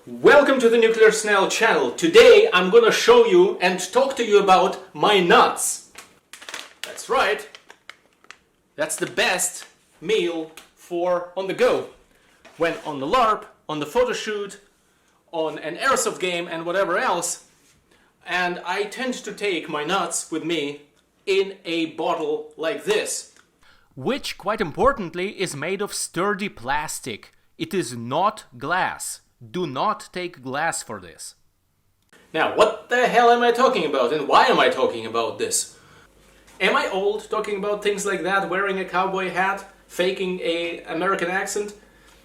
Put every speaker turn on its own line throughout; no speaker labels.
Welcome to the Nuclear Snail channel. Today I'm gonna show you and talk to you about my nuts. That's right. That's the best meal for on the go. When on the LARP, on the photo shoot, on an airsoft game and whatever else. And I tend to take my nuts with me in a bottle like this. Which, quite importantly, is made of sturdy plastic. It is not glass. Do not take glass for this. Now, what the hell am I talking about and why am I talking about this? Am I old talking about things like that, wearing a cowboy hat, faking an American accent?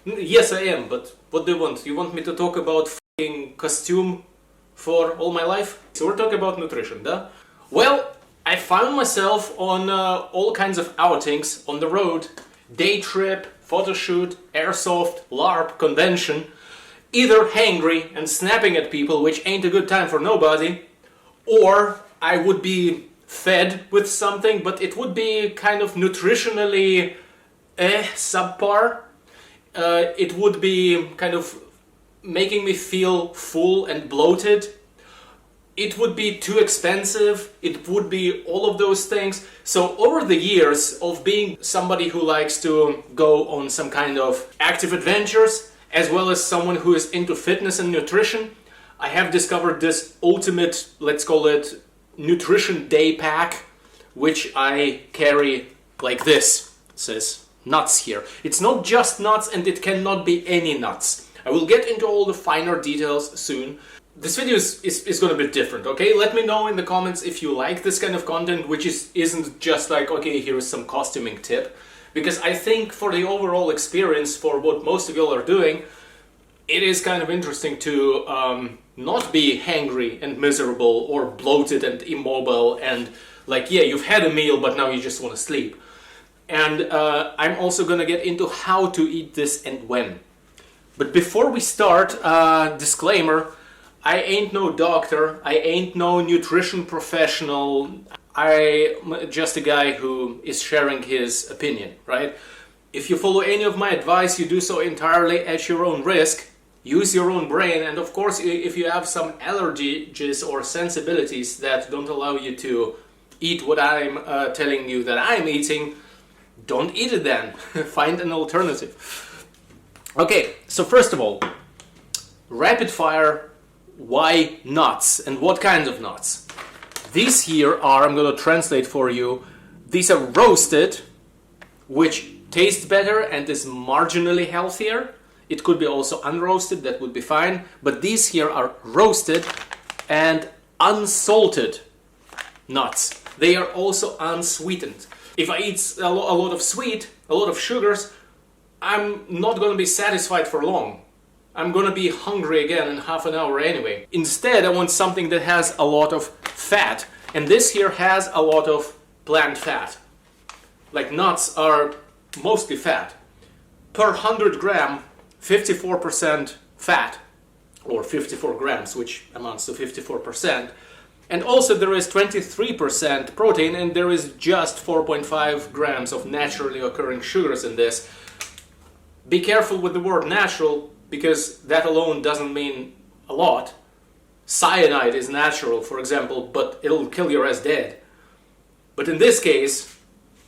Yes, I am, but what do you want? You want me to talk about f***ing costume for all my life? So we're talking about nutrition, duh? Well, I found myself on all kinds of outings on the road, day trip, photo shoot, airsoft, LARP, convention, either hangry and snapping at people, which ain't a good time for nobody, or I would be fed with something, but it would be kind of nutritionally subpar. It would be kind of making me feel full and bloated. It would be too expensive. It would be all of those things. So over the years of being somebody who likes to go on some kind of active adventures, as well as someone who is into fitness and nutrition, I have discovered this ultimate, let's call it, nutrition day pack, which I carry like this. It says nuts here. It's not just nuts and it cannot be any nuts. I will get into all the finer details soon. This video is going to be different, okay? Let me know in the comments if you like this kind of content, which isn't just like, okay, here's some costuming tip. Because I think for the overall experience, for what most of y'all are doing, it is kind of interesting to not be hangry and miserable or bloated and immobile and like, yeah, you've had a meal, but now you just want to sleep. And I'm also going to get into how to eat this and when. But before we start, disclaimer, I ain't no doctor, I ain't no nutrition professional. I'm just a guy who is sharing his opinion, right? If you follow any of my advice, you do so entirely at your own risk. Use your own brain, and of course, if you have some allergies or sensibilities that don't allow you to eat what I'm telling you that I'm eating, don't eat it then. Find an alternative. Okay, so first of all, rapid fire, why nuts and what kinds of nuts? These here are, I'm going to translate for you, these are roasted, which tastes better and is marginally healthier. It could be also unroasted, that would be fine. But these here are roasted and unsalted nuts. They are also unsweetened. If I eat a lot of sweet, a lot of sugars, I'm not going to be satisfied for long. I'm going to be hungry again in half an hour anyway. Instead, I want something that has a lot of fat. And this here has a lot of plant fat. Like nuts are mostly fat. Per 100 gram, 54% fat. Or 54 grams, which amounts to 54%. And also there is 23% protein and there is just 4.5 grams of naturally occurring sugars in this. Be careful with the word natural, because that alone doesn't mean a lot. Cyanide is natural, for example, but it'll kill your ass dead. But in this case,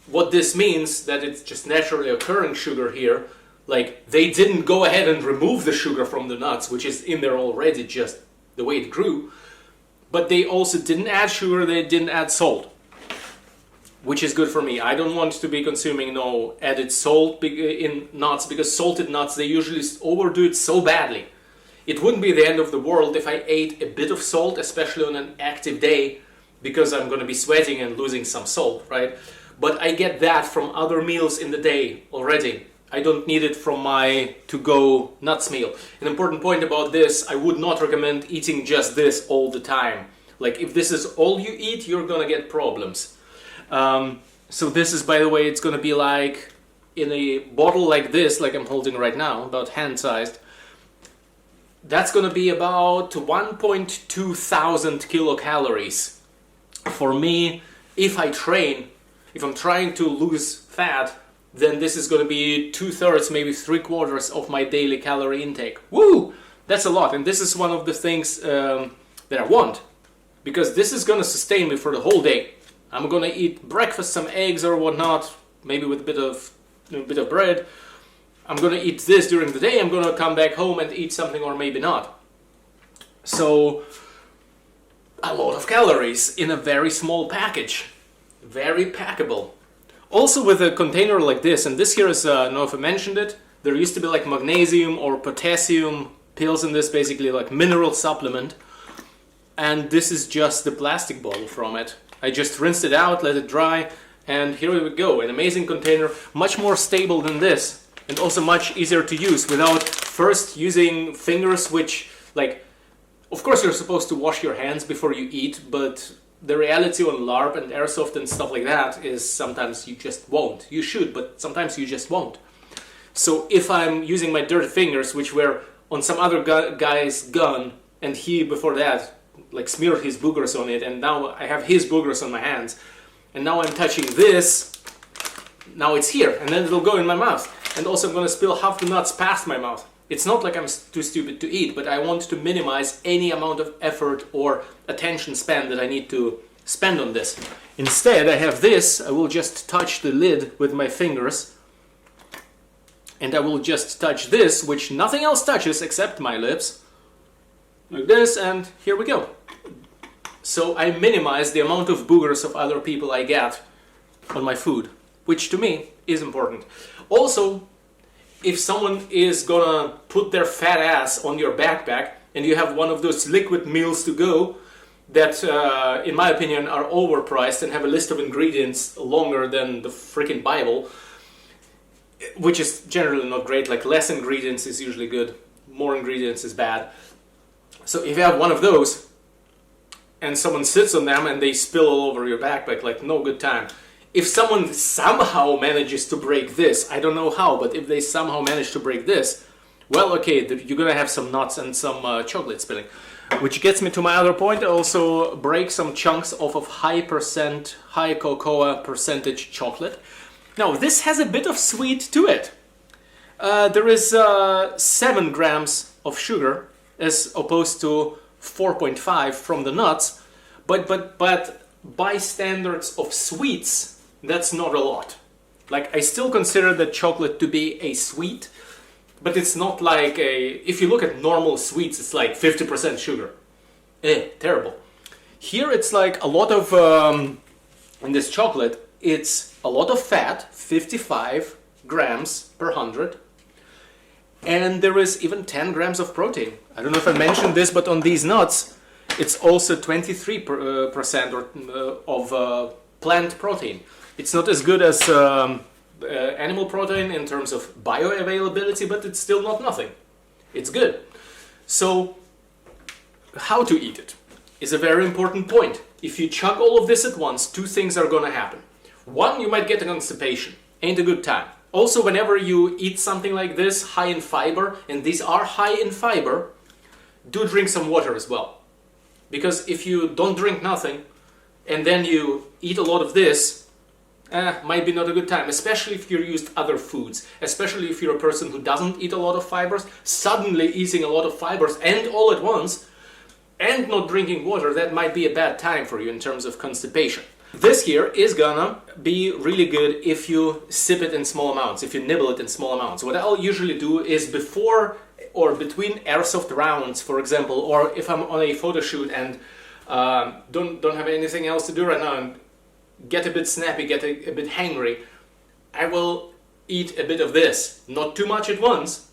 what this means, that it's just naturally occurring sugar here, like they didn't go ahead and remove the sugar from the nuts, which is in there already just the way it grew, but they also didn't add sugar, they didn't add salt. Which is good for me. I don't want to be consuming no added salt in nuts, because salted nuts, they usually overdo it so badly. It wouldn't be the end of the world if I ate a bit of salt, especially on an active day, because I'm going to be sweating and losing some salt, right? But I get that from other meals in the day already. I don't need it from my to-go nuts meal. An important point about this, I would not recommend eating just this all the time. Like if this is all you eat, you're going to get problems. So this is, by the way, it's going to be like in a bottle like this, like I'm holding right now, about hand-sized. That's going to be about 1.2 thousand kilocalories. For me, if I train, if I'm trying to lose fat, then this is going to be 2/3, maybe 3/4 of my daily calorie intake. Woo! That's a lot, and this is one of the things that I want, because this is gonna sustain me for the whole day. I'm gonna eat breakfast, some eggs or whatnot, maybe with a bit of bread. I'm gonna eat this during the day. I'm gonna come back home and eat something, or maybe not. So a lot of calories in a very small package, very packable. Also with a container like this, and this here is, I don't know if I mentioned it, there used to be like magnesium or potassium pills in this, basically like mineral supplement, and this is just the plastic bottle from it. I just rinsed it out, let it dry, and here we go, an amazing container, much more stable than this, and also much easier to use without first using fingers, which, like, of course you're supposed to wash your hands before you eat, but the reality on LARP and airsoft and stuff like that is sometimes you just won't. You should, but sometimes you just won't. So if I'm using my dirty fingers, which were on some other guy's gun, and he before that like smeared his boogers on it, and now I have his boogers on my hands, and now I'm touching this, now it's here, and then it'll go in my mouth. And also I'm gonna spill half the nuts past my mouth. It's not like I'm too stupid to eat, but I want to minimize any amount of effort or attention span that I need to spend on this. Instead, I have this. I will just touch the lid with my fingers, and I will just touch this, which nothing else touches except my lips, like this, and here we go. So I minimize the amount of boogers of other people I get on my food, which to me is important. Also, if someone is gonna put their fat ass on your backpack and you have one of those liquid meals to go that, in my opinion, are overpriced and have a list of ingredients longer than the freaking Bible, which is generally not great, like less ingredients is usually good, more ingredients is bad. So if you have one of those and someone sits on them and they spill all over your backpack, like no good time. If someone somehow manages to break this, I don't know how, but if they somehow manage to break this, well, okay, you're gonna have some nuts and some chocolate spilling. Which gets me to my other point. I also break some chunks off of high cocoa percentage chocolate. Now, this has a bit of sweet to it. There is 7 grams of sugar as opposed to 4.5 from the nuts, but by standards of sweets, that's not a lot. Like, I still consider the chocolate to be a sweet, but it's not like if you look at normal sweets, it's like 50% sugar. Terrible. Here it's like a lot of, in this chocolate, it's a lot of fat, 55 grams per 100, and there is even 10 grams of protein. I don't know if I mentioned this, but on these nuts, it's also 23% of plant protein. It's not as good as animal protein in terms of bioavailability, but it's still not nothing. It's good. So, how to eat it is a very important point. If you chug all of this at once, 2 things are gonna happen. One, you might get a constipation. Ain't a good time. Also, whenever you eat something like this, high in fiber, and these are high in fiber, do drink some water as well. Because if you don't drink nothing, and then you eat a lot of this, might be not a good time, especially if you're used other foods, especially if you're a person who doesn't eat a lot of fibers. Suddenly eating a lot of fibers and all at once, and not drinking water, that might be a bad time for you in terms of constipation. This here is gonna be really good if you sip it in small amounts, if you nibble it in small amounts. What I'll usually do is before or between airsoft rounds, for example, or if I'm on a photo shoot and don't have anything else to do right now and get a bit snappy, get a bit hangry, I will eat a bit of this. Not too much at once,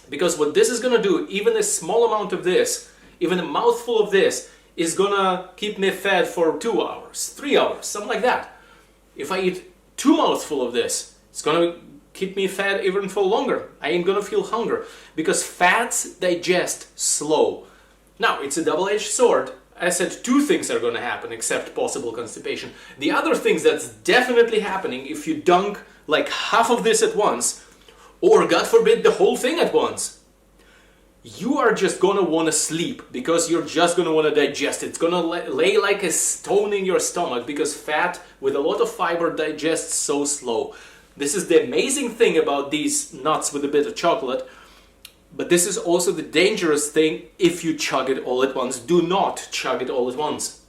because what this is gonna do, even a small amount of this, even a mouthful of this, is gonna keep me fed for 2 hours, 3 hours, something like that. If I eat 2 mouthfuls of this, it's gonna keep me fed even for longer. I ain't gonna feel hunger, because fats digest slow. Now, it's a double-edged sword. I said 2 things are gonna happen, except possible constipation. The other things that's definitely happening if you dunk like half of this at once, or God forbid the whole thing at once, you are just gonna wanna sleep, because you're just gonna wanna digest it. It's gonna lay like a stone in your stomach, because fat with a lot of fiber digests so slow. This is the amazing thing about these nuts with a bit of chocolate. But this is also the dangerous thing if you chug it all at once. Do not chug it all at once.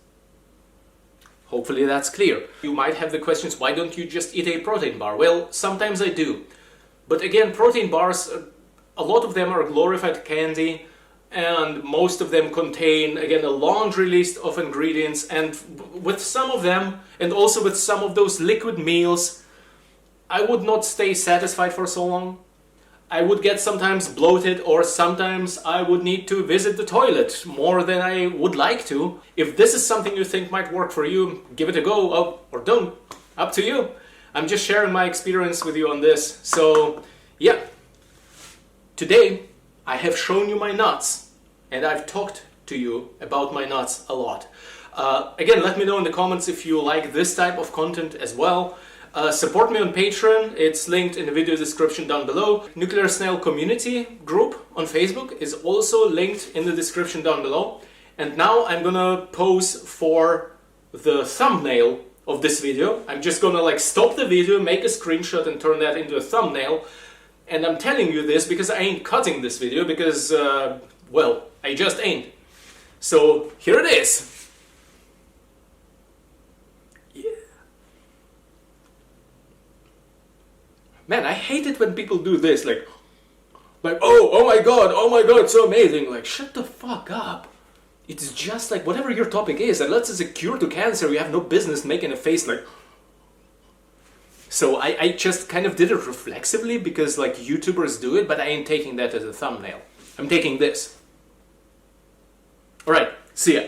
Hopefully that's clear. You might have the questions, why don't you just eat a protein bar? Well, sometimes I do. But again, protein bars, a lot of them are glorified candy, and most of them contain, again, a laundry list of ingredients, and with some of them, and also with some of those liquid meals, I would not stay satisfied for so long. I would get sometimes bloated, or sometimes I would need to visit the toilet more than I would like to. If this is something you think might work for you, give it a go, or don't. Up to you. I'm just sharing my experience with you on this. So, yeah. Today, I have shown you my nuts, and I've talked to you about my nuts a lot. Again, let me know in the comments if you like this type of content as well. Support me on Patreon, it's linked in the video description down below. Nuclear Snail Community group on Facebook is also linked in the description down below. And now I'm gonna pose for the thumbnail of this video. I'm just gonna like stop the video, make a screenshot and turn that into a thumbnail. And I'm telling you this because I ain't cutting this video because, well, I just ain't. So here it is. Man, I hate it when people do this, like, oh my god, so amazing. Like, shut the fuck up. It's just like, whatever your topic is, unless it's a cure to cancer, you have no business making a face like... So I just kind of did it reflexively because, like, YouTubers do it, but I ain't taking that as a thumbnail. I'm taking this. Alright, see ya.